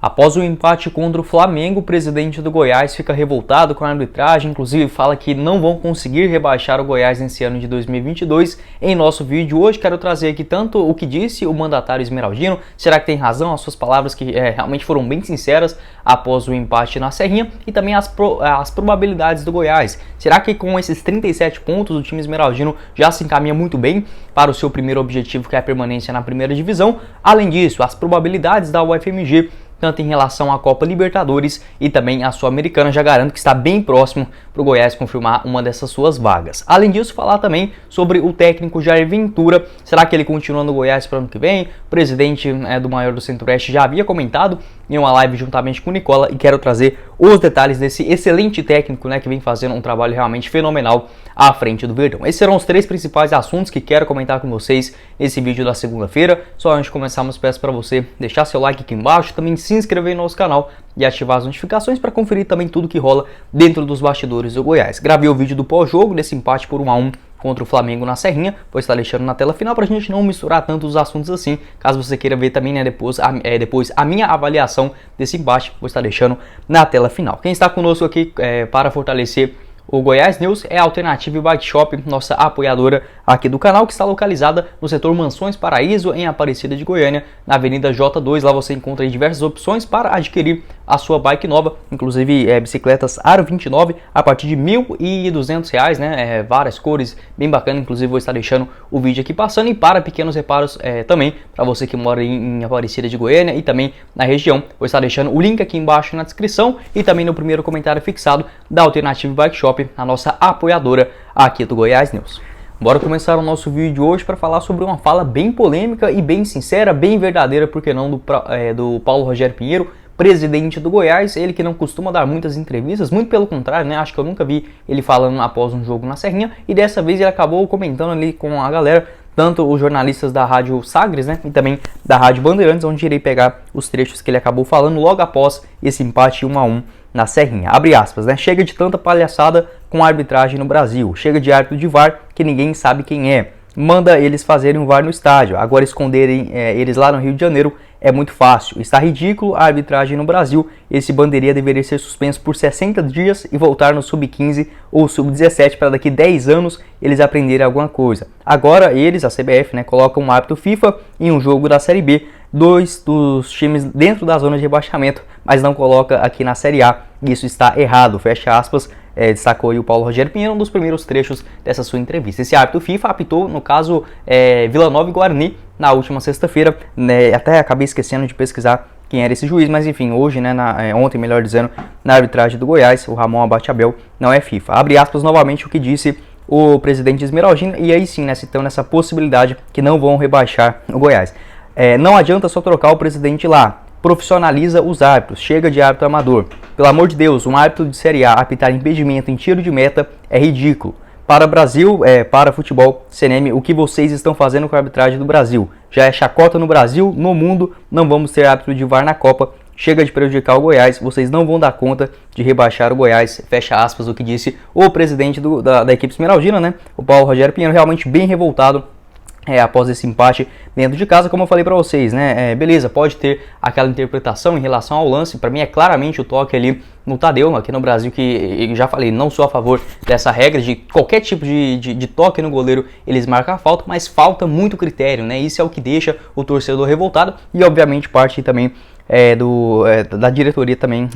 Após o empate contra o Flamengo, o presidente do Goiás fica revoltado com a arbitragem, inclusive fala que não vão conseguir rebaixar o Goiás nesse ano de 2022. Em nosso vídeo hoje quero trazer aqui tanto o que disse o mandatário esmeraldino, será que tem razão as suas palavras que realmente foram bem sinceras após o empate na Serrinha, e também as probabilidades do Goiás. Será que com esses 37 pontos o time esmeraldino já se encaminha muito bem para o seu primeiro objetivo, que é a permanência na primeira divisão? Além disso, as probabilidades da UFMG, tanto em relação à Copa Libertadores e também à Sul-Americana, já garanto que está bem próximo para o Goiás confirmar uma dessas suas vagas. Além disso, falar também sobre o técnico Jair Ventura. Será que ele continua no Goiás para o ano que vem? O presidente do maior do Centro-Oeste já havia comentado em uma live juntamente com o Nicola, e quero trazer os detalhes desse excelente técnico, que vem fazendo um trabalho realmente fenomenal à frente do Verdão. Esses serão os três principais assuntos que quero comentar com vocês nesse vídeo da segunda-feira. Só antes de começarmos, peço para você deixar seu like aqui embaixo, também se inscrever no nosso canal e ativar as notificações para conferir também tudo que rola dentro dos bastidores do Goiás. Gravei o vídeo do pós-jogo desse empate por 1-1 contra o Flamengo na Serrinha, vou estar deixando na tela final para a gente não misturar tanto os assuntos assim. Caso você queira ver também depois a minha avaliação desse empate, vou estar deixando na tela final. Quem está conosco aqui para fortalecer o Goiás News é a Alternative Bike Shop, nossa apoiadora aqui do canal, que está localizada no setor Mansões Paraíso, em Aparecida de Goiânia, na Avenida J2. Lá você encontra diversas opções para adquirir a sua bike nova, inclusive bicicletas Aro 29 a partir de R$ 1.200, várias cores, bem bacana. Inclusive vou estar deixando o vídeo aqui passando, e para pequenos reparos também, para você que mora em Aparecida de Goiânia e também na região, vou estar deixando o link aqui embaixo na descrição e também no primeiro comentário fixado da Alternative Bike Shop, a nossa apoiadora aqui do Goiás News. Bora começar o nosso vídeo hoje para falar sobre uma fala bem polêmica e bem sincera, bem verdadeira, por que não, do Paulo Rogério Pinheiro, presidente do Goiás. Ele que não costuma dar muitas entrevistas, muito pelo contrário, acho que eu nunca vi ele falando após um jogo na Serrinha, e dessa vez ele acabou comentando ali com a galera, tanto os jornalistas da Rádio Sagres, e também da Rádio Bandeirantes, onde irei pegar os trechos que ele acabou falando logo após esse empate 1-1 na Serrinha. Abre aspas, chega de tanta palhaçada com a arbitragem no Brasil, chega de árbitro de VAR que ninguém sabe quem é, manda eles fazerem um VAR no estádio, agora esconderem eles lá no Rio de Janeiro é muito fácil, está ridículo a arbitragem no Brasil, esse bandeirinha deveria ser suspenso por 60 dias e voltar no Sub-15 ou Sub-17 para daqui 10 anos eles aprenderem alguma coisa. Agora eles, a CBF, colocam um árbitro FIFA em um jogo da Série B, 2 dos times dentro da zona de rebaixamento, mas não coloca aqui na Série A, e isso está errado, fecha aspas. Destacou aí o Paulo Rogério Pinheiro, um dos primeiros trechos dessa sua entrevista. Esse árbitro FIFA apitou, no caso, Vila Nova e Guarani, na última sexta-feira. Até acabei esquecendo de pesquisar quem era esse juiz, mas enfim, hoje, ontem, melhor dizendo, na arbitragem do Goiás, o Ramon Abate Abel não é FIFA. Abre aspas novamente o que disse o presidente esmeraldino, e aí sim, citando essa possibilidade que não vão rebaixar o Goiás. Não adianta só trocar o presidente lá, profissionaliza os árbitros, chega de árbitro amador. Pelo amor de Deus, um árbitro de Série A apitar impedimento em tiro de meta é ridículo. Para o Brasil, para futebol, CNM, o que vocês estão fazendo com a arbitragem do Brasil? Já é chacota no Brasil, no mundo, não vamos ter árbitro de VAR na Copa. Chega de prejudicar o Goiás, vocês não vão dar conta de rebaixar o Goiás, fecha aspas, o que disse o presidente da equipe esmeraldina, o Paulo Rogério Pinheiro, realmente bem revoltado após esse empate dentro de casa. Como eu falei para vocês, beleza, pode ter aquela interpretação em relação ao lance, para mim é claramente o toque ali no Tadeu, aqui no Brasil, que já falei, não sou a favor dessa regra de qualquer tipo de toque no goleiro, eles marcam a falta, mas falta muito critério, isso é o que deixa o torcedor revoltado, e obviamente parte também da diretoria também,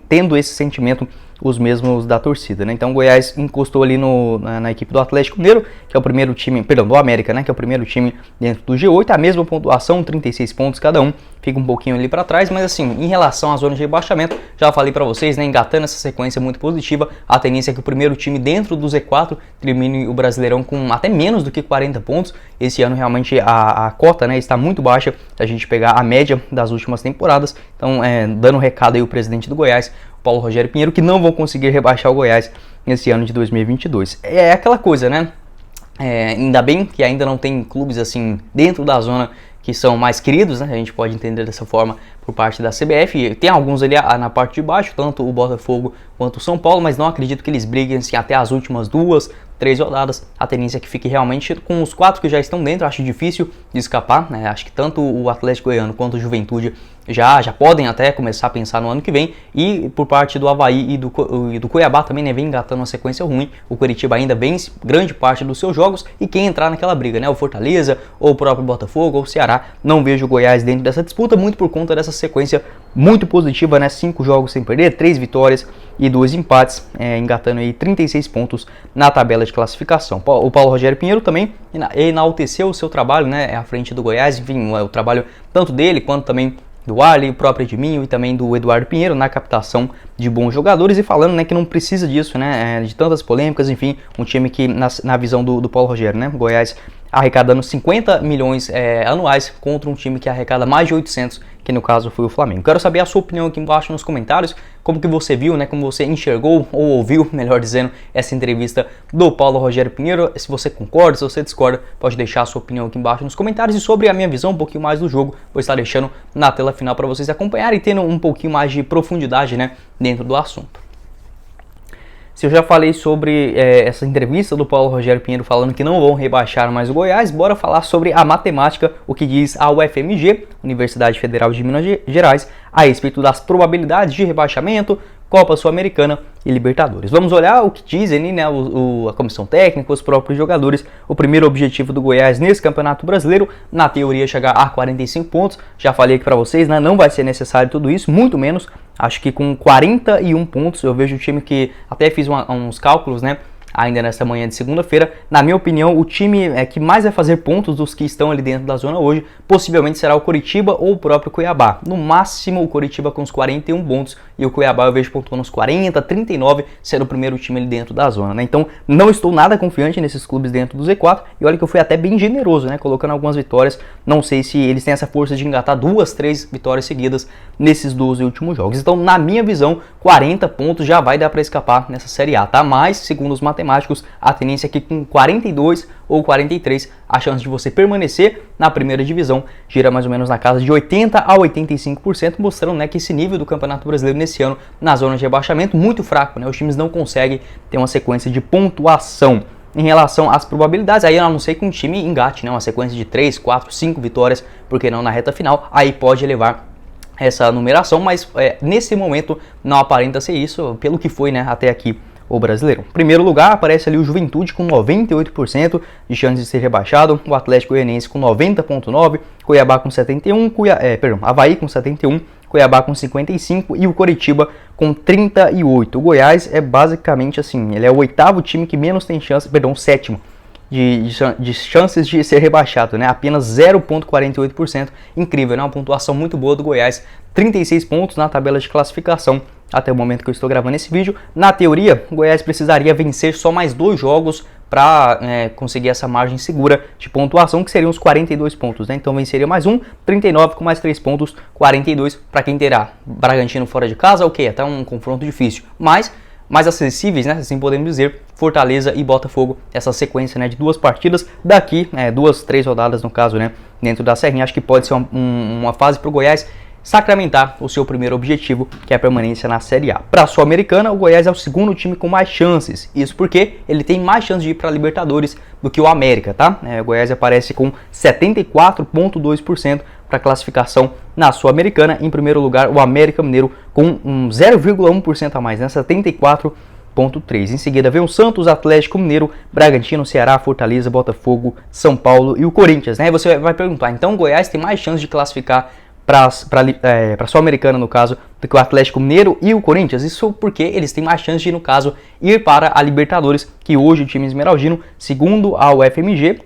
tendo esse sentimento os mesmos da torcida, Então o Goiás encostou ali na equipe do Atlético Mineiro, que é o primeiro time, perdão, do América, que é o primeiro time dentro do G8, a mesma pontuação, 36 pontos cada um, fica um pouquinho ali para trás, mas assim, em relação à zona de rebaixamento, já falei para vocês, engatando essa sequência muito positiva, a tendência é que o primeiro time dentro do Z4 termine o Brasileirão com até menos do que 40 pontos, esse ano realmente a cota, está muito baixa, se a gente pegar a média das últimas temporadas, então dando um recado aí o presidente do Goiás, Paulo Rogério Pinheiro, que não vão conseguir rebaixar o Goiás nesse ano de 2022. É aquela coisa, ainda bem que ainda não tem clubes assim dentro da zona que são mais queridos, a gente pode entender dessa forma por parte da CBF. Tem alguns ali na parte de baixo, tanto o Botafogo quanto o São Paulo, mas não acredito que eles briguem assim, até as últimas 2, 3 rodadas. A tendência é que fique realmente com os 4 que já estão dentro, acho difícil de escapar, Acho que tanto o Atlético Goiano quanto o Juventude já podem até começar a pensar no ano que vem. E por parte do Avaí e do Cuiabá também, né, vem engatando uma sequência ruim. O Coritiba ainda vence grande parte dos seus jogos, e quem entrar naquela briga, né, o Fortaleza, ou o próprio Botafogo, ou o Ceará, não vejo o Goiás dentro dessa disputa, muito por conta dessa sequência muito positiva, né, 5 jogos sem perder, 3 vitórias e 2 empates, engatando aí 36 pontos na tabela de classificação. O Paulo Rogério Pinheiro também enalteceu o seu trabalho, né, à frente do Goiás, enfim, o trabalho tanto dele quanto também do Arley, o próprio Edminho e também do Eduardo Pinheiro na captação de bons jogadores, e falando, né, que não precisa disso, né, de tantas polêmicas, enfim, um time que na visão do Paulo Rogério, né, Goiás arrecadando 50 milhões anuais contra um time que arrecada mais de 800, que no caso foi o Flamengo. Quero saber a sua opinião aqui embaixo nos comentários, como que você viu, né, como você enxergou ou ouviu, melhor dizendo, essa entrevista do Paulo Rogério Pinheiro. Se você concorda, se você discorda, pode deixar a sua opinião aqui embaixo nos comentários. E sobre a minha visão um pouquinho mais do jogo, vou estar deixando na tela final para vocês acompanharem e tendo um pouquinho mais de profundidade, né, dentro do assunto. Se eu já falei sobre essa entrevista do Paulo Rogério Pinheiro falando que não vão rebaixar mais o Goiás, bora falar sobre a matemática, o que diz a UFMG, Universidade Federal de Minas Gerais, a respeito das probabilidades de rebaixamento, Copa Sul-Americana e Libertadores. Vamos olhar o que dizem, né, a comissão técnica, os próprios jogadores. O primeiro objetivo do Goiás nesse Campeonato Brasileiro, na teoria, chegar a 45 pontos. Já falei aqui para vocês, né, não vai ser necessário tudo isso, muito menos. Acho que com 41 pontos, eu vejo o time que até fiz uns cálculos, né, ainda nessa manhã de segunda-feira. Na minha opinião, o time que mais vai fazer pontos dos que estão ali dentro da zona hoje, possivelmente será o Coritiba ou o próprio Cuiabá. No máximo, o Coritiba com os 41 pontos e o Cuiabá eu vejo pontuando uns 40, 39, sendo o primeiro time ali dentro da zona, né? Então, não estou nada confiante nesses clubes dentro do Z4, e olha que eu fui até bem generoso, né, colocando algumas vitórias. Não sei se eles têm essa força de engatar 2, 3 vitórias seguidas nesses 12 últimos jogos. Então, na minha visão, 40 pontos já vai dar para escapar nessa Série A, tá? Mas, segundo os matemáticos, a tendência é que com 42 ou 43, a chance de você permanecer na primeira divisão gira mais ou menos na casa de 80 a 85%, mostrando, né, que esse nível do Campeonato Brasileiro nesse ano, na zona de rebaixamento, muito fraco, né? Os times não conseguem ter uma sequência de pontuação. Em relação às probabilidades, aí a não ser que um time engate, né, uma sequência de 3, 4, 5 vitórias, porque não na reta final, aí pode levar essa numeração, mas nesse momento não aparenta ser isso, pelo que foi, né, até aqui o Brasileiro. Em primeiro lugar aparece ali o Juventude com 98% de chance de ser rebaixado, o Atlético Goianiense com 90,9%, Cuiabá com 71%, Avaí com 71%, Cuiabá com 55% e o Coritiba com 38%. O Goiás é basicamente assim, ele é o oitavo time que menos tem chance, o sétimo, de chances de ser rebaixado, né? Apenas 0,48%. Incrível, né? Uma pontuação muito boa do Goiás, 36 pontos na tabela de classificação até o momento que eu estou gravando esse vídeo. Na teoria, o Goiás precisaria vencer só mais 2 jogos para conseguir essa margem segura de pontuação, que seriam os 42 pontos, né? Então venceria mais 39 com mais 3 pontos, 42 para quem terá Bragantino fora de casa, ok, até um confronto difícil, mas mais acessíveis, né, assim podemos dizer, Fortaleza e Botafogo, essa sequência, né, de 2 partidas, daqui 2, 3 rodadas no caso, né, dentro da Serrinha. Acho que pode ser uma fase para o Goiás sacramentar o seu primeiro objetivo, que é a permanência na Série A. Para a Sul-Americana, o Goiás é o segundo time com mais chances, isso porque ele tem mais chances de ir para a Libertadores do que o América, tá? O Goiás aparece com 74,2% para classificação na Sul-Americana. Em primeiro lugar, o América Mineiro com 0,1% a mais, né? 74,3%. Em seguida vem o Santos, Atlético Mineiro, Bragantino, Ceará, Fortaleza, Botafogo, São Paulo e o Corinthians, né? E você vai perguntar, então o Goiás tem mais chance de classificar para a Sul-Americana, no caso, do que o Atlético Mineiro e o Corinthians? Isso porque eles têm mais chance de, no caso, ir para a Libertadores, que hoje o time esmeraldino, segundo a UFMG,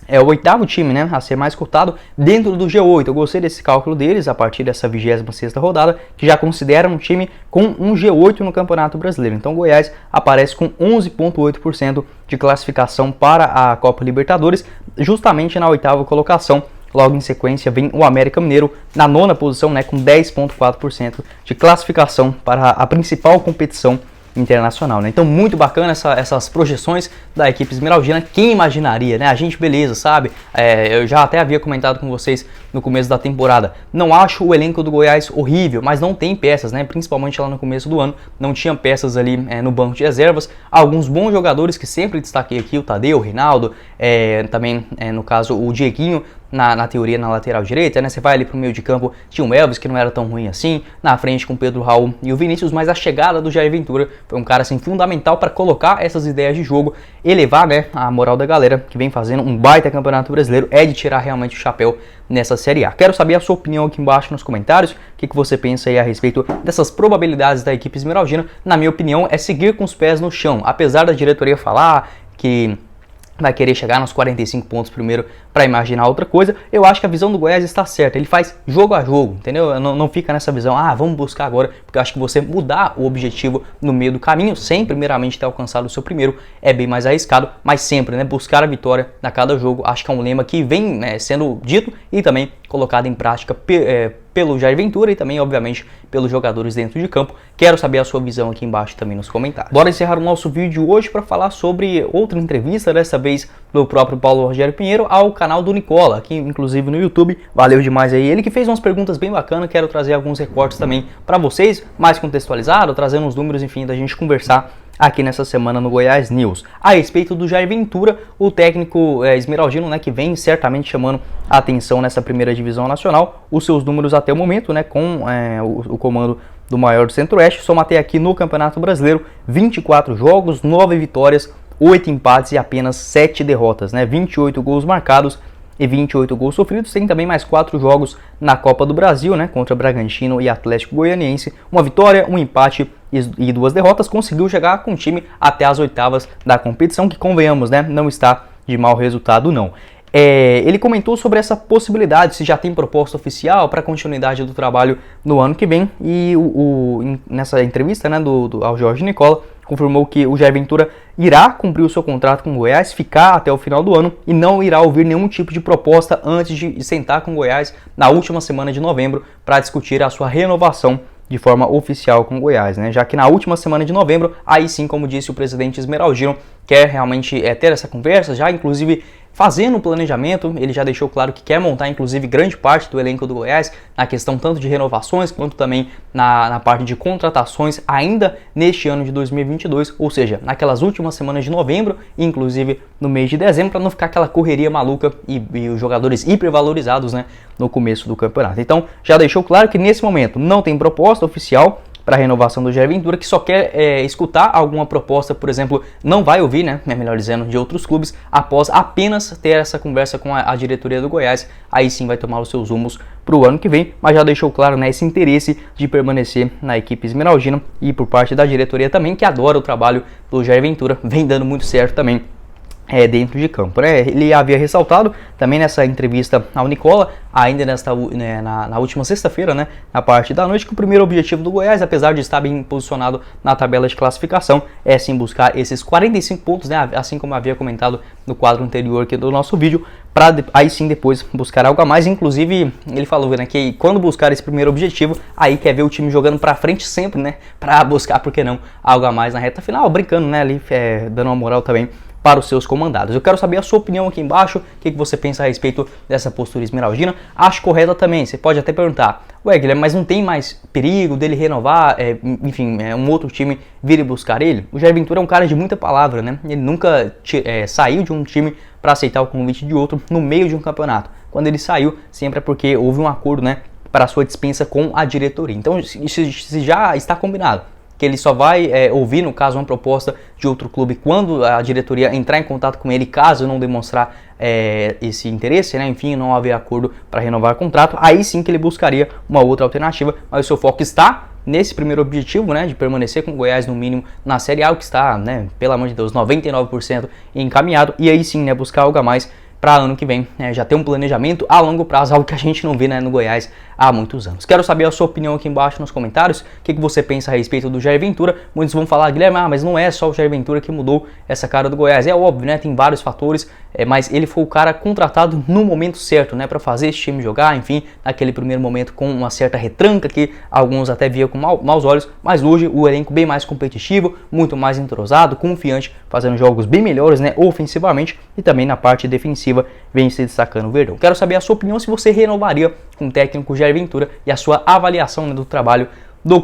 é o oitavo time, né, a ser mais cotado dentro do G8. Eu gostei desse cálculo deles a partir dessa 26ª rodada, que já considera um time com um G8 no Campeonato Brasileiro. Então o Goiás aparece com 11,8% de classificação para a Copa Libertadores, justamente na 8ª colocação. Logo em sequência vem o América Mineiro na 9ª posição, né, com 10,4% de classificação para a principal competição internacional, né? Então muito bacana essas projeções da equipe esmeraldina. Quem imaginaria, né? A gente, beleza, sabe? Eu já até havia comentado com vocês no começo da temporada. Não acho o elenco do Goiás horrível, mas não tem peças, né? Principalmente lá no começo do ano, não tinha peças ali no banco de reservas. Alguns bons jogadores que sempre destaquei aqui, o Tadeu, o Reinaldo, também no caso o Dieguinho, na teoria na lateral direita, né? Você vai ali pro meio de campo, tinha o Elvis, que não era tão ruim assim, na frente com o Pedro Raul e o Vinícius, mas a chegada do Jair Ventura foi um cara assim fundamental para colocar essas ideias de jogo, elevar, né, a moral da galera que vem fazendo um baita campeonato brasileiro, é de tirar realmente o chapéu nessa Série A. Quero saber a sua opinião aqui embaixo nos comentários, o que você pensa aí a respeito dessas probabilidades da equipe esmeraldina. Na minha opinião, é seguir com os pés no chão, apesar da diretoria falar que vai querer chegar nos 45 pontos primeiro para imaginar outra coisa. Eu acho que a visão do Goiás está certa, ele faz jogo a jogo, entendeu? Não fica nessa visão, vamos buscar agora, porque eu acho que você mudar o objetivo no meio do caminho, sem primeiramente ter alcançado o seu primeiro, é bem mais arriscado, mas sempre, né, buscar a vitória a cada jogo, acho que é um lema que vem, né, sendo dito e também colocado em prática pelo Jair Ventura e também, obviamente, pelos jogadores dentro de campo. Quero saber a sua visão aqui embaixo também nos comentários. Bora encerrar o nosso vídeo hoje para falar sobre outra entrevista, dessa vez do próprio Paulo Rogério Pinheiro ao canal do Nicola, aqui inclusive no YouTube. Valeu demais aí, ele que fez umas perguntas bem bacanas. Quero trazer alguns recortes também para vocês, mais contextualizado, trazendo os números, enfim, da gente conversar aqui nessa semana no Goiás News. A respeito do Jair Ventura, o técnico esmeraldino, né, que vem certamente chamando a atenção nessa primeira divisão nacional, os seus números até o momento, né, com o comando do maior do Centro-Oeste, soma até aqui no Campeonato Brasileiro 24 jogos, 9 vitórias, 8 empates e apenas 7 derrotas, né, 28 gols marcados e 28 gols sofridos. Tem também mais 4 jogos na Copa do Brasil, né, contra Bragantino e Atlético Goianiense, uma vitória, um empate e 2 derrotas. Conseguiu chegar com o time até as oitavas da competição, que, convenhamos, né, não está de mau resultado não. Ele comentou sobre essa possibilidade, se já tem proposta oficial para a continuidade do trabalho no ano que vem, e nessa entrevista, né, ao Jorge Nicola, confirmou que o Jair Ventura irá cumprir o seu contrato com o Goiás, ficar até o final do ano e não irá ouvir nenhum tipo de proposta antes de sentar com o Goiás na última semana de novembro para discutir a sua renovação de forma oficial com o Goiás, né? Já que na última semana de novembro, aí sim, como disse o presidente esmeraldino, quer realmente ter essa conversa, já inclusive fazendo o planejamento. Ele já deixou claro que quer montar inclusive grande parte do elenco do Goiás na questão tanto de renovações quanto também na parte de contratações ainda neste ano de 2022, ou seja, naquelas últimas semanas de novembro, inclusive no mês de dezembro, para não ficar aquela correria maluca e os jogadores hipervalorizados, né, no começo do campeonato. Então já deixou claro que nesse momento não tem proposta oficial para a renovação do Jair Ventura, que só quer escutar alguma proposta, por exemplo, não vai ouvir, né, melhor dizendo, de outros clubes, após apenas ter essa conversa com a diretoria do Goiás. Aí sim vai tomar os seus rumos para o ano que vem, mas já deixou claro, né, esse interesse de permanecer na equipe esmeraldina, e por parte da diretoria também, que adora o trabalho do Jair Ventura, vem dando muito certo também dentro de campo, né? Ele havia ressaltado também nessa entrevista ao Nicola, ainda na última sexta-feira, né, na parte da noite, que o primeiro objetivo do Goiás, apesar de estar bem posicionado na tabela de classificação, é sim buscar esses 45 pontos, né, assim como havia comentado no quadro anterior aqui do nosso vídeo, para aí sim depois buscar algo a mais. Inclusive ele falou, né, que quando buscar esse primeiro objetivo, aí quer ver o time jogando para frente sempre, né, para buscar, por que não, algo a mais na reta final, brincando, né, ali dando uma moral também para os seus comandados. Eu quero saber a sua opinião aqui embaixo, o que você pensa a respeito dessa postura esmeraldina. Acho correta também, você pode até perguntar, ué, Guilherme, mas não tem mais perigo dele renovar, enfim, um outro time vir e buscar ele? O Jair Ventura é um cara de muita palavra, né? Ele nunca saiu de um time para aceitar o convite de outro no meio de um campeonato. Quando ele saiu, sempre é porque houve um acordo, né, para a sua dispensa com a diretoria. Então, se já está combinado que ele só vai ouvir, no caso, uma proposta de outro clube quando a diretoria entrar em contato com ele, caso não demonstrar esse interesse, né? Enfim, não haver acordo para renovar o contrato, aí sim que ele buscaria uma outra alternativa, mas o seu foco está nesse primeiro objetivo, né, de permanecer com o Goiás no mínimo na Série A, o que está, né, pelo amor de Deus, 99% encaminhado, e aí sim, né, buscar algo a mais para ano que vem, já ter um planejamento a longo prazo, algo que a gente não vê, né, no Goiás há muitos anos. Quero saber a sua opinião aqui embaixo nos comentários, o que você pensa a respeito do Jair Ventura. Muitos vão falar, Guilherme, mas não é só o Jair Ventura que mudou essa cara do Goiás. É óbvio, né, tem vários fatores, mas ele foi o cara contratado no momento certo, né, para fazer esse time jogar, enfim, naquele primeiro momento com uma certa retranca que alguns até viam com maus olhos, mas hoje o elenco bem mais competitivo, muito mais entrosado, confiante, fazendo jogos bem melhores, né, ofensivamente, e também na parte defensiva vem se destacando o Verdão. Quero saber a sua opinião, se você renovaria com o técnico Jair Ventura, e a sua avaliação, né, do trabalho do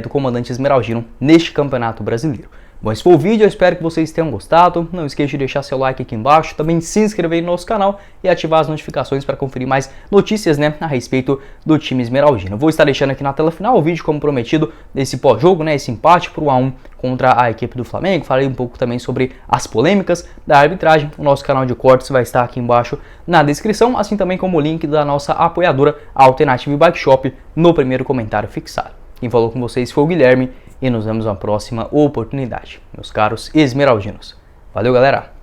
comandante esmeraldino neste campeonato brasileiro. Bom, esse foi o vídeo, eu espero que vocês tenham gostado. Não esqueça de deixar seu like aqui embaixo, também se inscrever no nosso canal e ativar as notificações para conferir mais notícias, né, a respeito do time esmeraldino. Vou estar deixando aqui na tela final o vídeo, como prometido, desse pós-jogo, né, esse empate por 1-1 contra a equipe do Flamengo. Falei um pouco também sobre as polêmicas da arbitragem. O nosso canal de cortes vai estar aqui embaixo na descrição, assim também como o link da nossa apoiadora, a Alternative Bike Shop, no primeiro comentário fixado. Quem falou com vocês foi o Guilherme e nos vemos na próxima oportunidade, meus caros esmeraldinos. Valeu, galera!